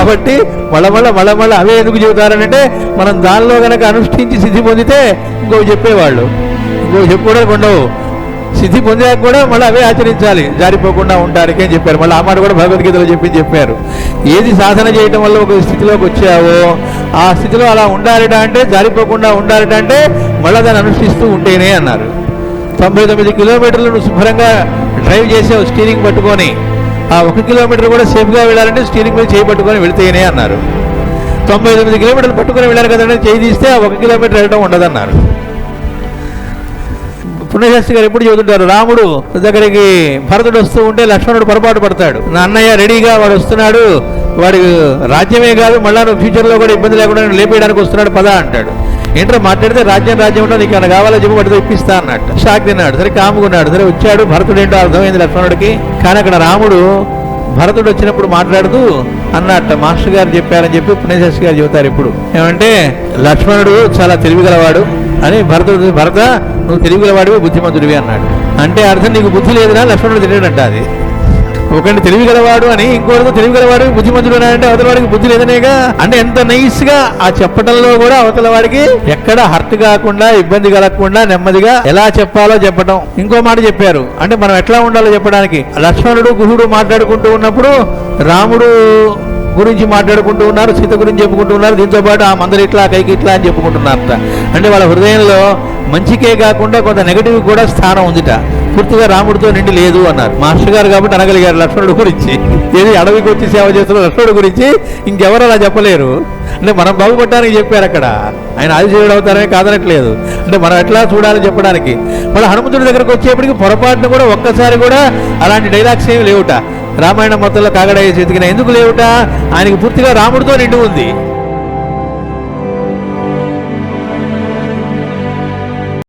కాబట్టి మళ్ళా అవే ఎందుకు చెబుతారనంటే మనం దానిలో కనుక అనుష్ఠించి సిద్ధి పొందితే ఇంకో చెప్పేవాళ్ళు ఇంకో చెప్పుకోవడానికి ఉండవు. సిద్ధి పొందాక కూడా మళ్ళీ అవే ఆచరించాలి జారిపోకుండా ఉండడానికి అని చెప్పారు. మళ్ళీ ఆ మాట కూడా భగవద్గీతలో చెప్పారు. ఏది సాధన చేయటం వల్ల ఒక స్థితిలోకి వచ్చావో ఆ స్థితిలో అలా ఉండాలిట అంటే, జారిపోకుండా ఉండాలిట అంటే మళ్ళీ దాన్ని అనుష్ఠిస్తూ ఉంటేనే అన్నారు. 99 కిలోమీటర్లు నువ్వు శుభ్రంగా డ్రైవ్ చేసావు స్టీరింగ్ పట్టుకొని, ఆ 1 కిలోమీటర్ కూడా సేఫ్గా వెళ్ళాలంటే స్టీరింగ్ మీద చేయి పట్టుకొని వెళితేనే అన్నారు. 99 కిలోమీటర్లు పట్టుకొని వెళ్ళారు కదంటే చేయి తీస్తే ఆ 1 కిలోమీటర్ వెళ్ళడం ఉండదన్నారు. పుణ్యశాస్త్రి గారు ఎప్పుడు చెబుతుంటారు, రాముడు దగ్గరికి భరతుడు వస్తూ ఉంటే లక్ష్మణుడు పొరపాటు పడతాడు. నా అన్నయ్య రెడీగా వాడు వస్తున్నాడు, వాడి రాజ్యమే కాదు మళ్ళా ఫ్యూచర్లో కూడా ఇబ్బంది లేకుండా లేపేయడానికి వస్తున్నాడు పదా అంటాడు. ఏంటో మాట్లాడితే రాజ్యం ఉండదు, నీకు ఏమైనా కావాలో చెప్పి వాటితో ఇప్పిస్తా అన్నట్టు. షాక్ తిన్నాడు. సరే కాముకున్నాడు. సరే వచ్చాడు. భరతుడు ఏంటో అర్థమైంది లక్ష్మణుడికి. కానీ అక్కడ రాముడు భరతుడు వచ్చినప్పుడు మాట్లాడుతూ అన్నట్ట మాస్టర్ గారు చెప్పారని చెప్పి పుణ్యశాస్త్రి గారు చెబుతారు. ఇప్పుడు ఏమంటే లక్ష్మణుడు చాలా తెలివిగలవాడు అని భరత నువ్వు తెలివిగలవాడివి బుద్ధిమంతుడివి అన్నాడు. అంటే అర్థం నీకు బుద్ధి లేదునా లక్ష్మణుడు తెలియడంట. అది ఒకటి తెలివిగలవాడు అని, ఇంకోటి తెలివిగలవాడు బుద్ధిమంతుడు అంటే అవతల వాడికి బుద్ధి లేదనేగా. అంటే ఎంత నైస్ గా ఆ చెప్పడంలో కూడా అవతల వాడికి ఎక్కడ హర్ట్ కాకుండా ఇబ్బంది కలగకుండా నెమ్మదిగా ఎలా చెప్పాలో చెప్పడం. ఇంకో మాట చెప్పారు, అంటే మనం ఎట్లా ఉండాలో చెప్పడానికి. లక్ష్మణుడు గుహుడు మాట్లాడుకుంటూ ఉన్నప్పుడు రాముడు గురించి మాట్లాడుకుంటూ ఉన్నారు, సీత గురించి చెప్పుకుంటూ ఉన్నారు. దీంతో పాటు ఆ మందరు ఇట్లా కైకి ఇట్లా అని చెప్పుకుంటున్నారట. అంటే వాళ్ళ హృదయంలో మంచికే కాకుండా కొంత నెగటివ్ కూడా స్థానం ఉందిట. పూర్తిగా రాముడితో నిండి లేదు అన్నారు మాస్టర్ గారు. కాబట్టి అనగలిగారు లక్ష్మణుడు గురించి. ఏది అడవికి వచ్చి సేవ చేస్తున్న లక్ష్మణుడు గురించి ఇంకెవరు అలా చెప్పలేరు. అంటే మనం బాగుపడడానికి చెప్పారు అక్కడ. ఆయన ఆదిశేయుడు అవుతారని కాదనట్లేదు. అంటే మనం ఎట్లా చూడాలని చెప్పడానికి. మళ్ళీ హనుమంతుడి దగ్గరకు వచ్చేప్పటికి పొరపాటును కూడా ఒక్కసారి కూడా అలాంటి డైలాగ్స్ ఏమి లేవుట. రామాయణం మొత్తంలో కాగడాయ చేతికిన ఎందుకు లేవుట, ఆయనకి పూర్తిగా రాముడితో నిండి ఉంది.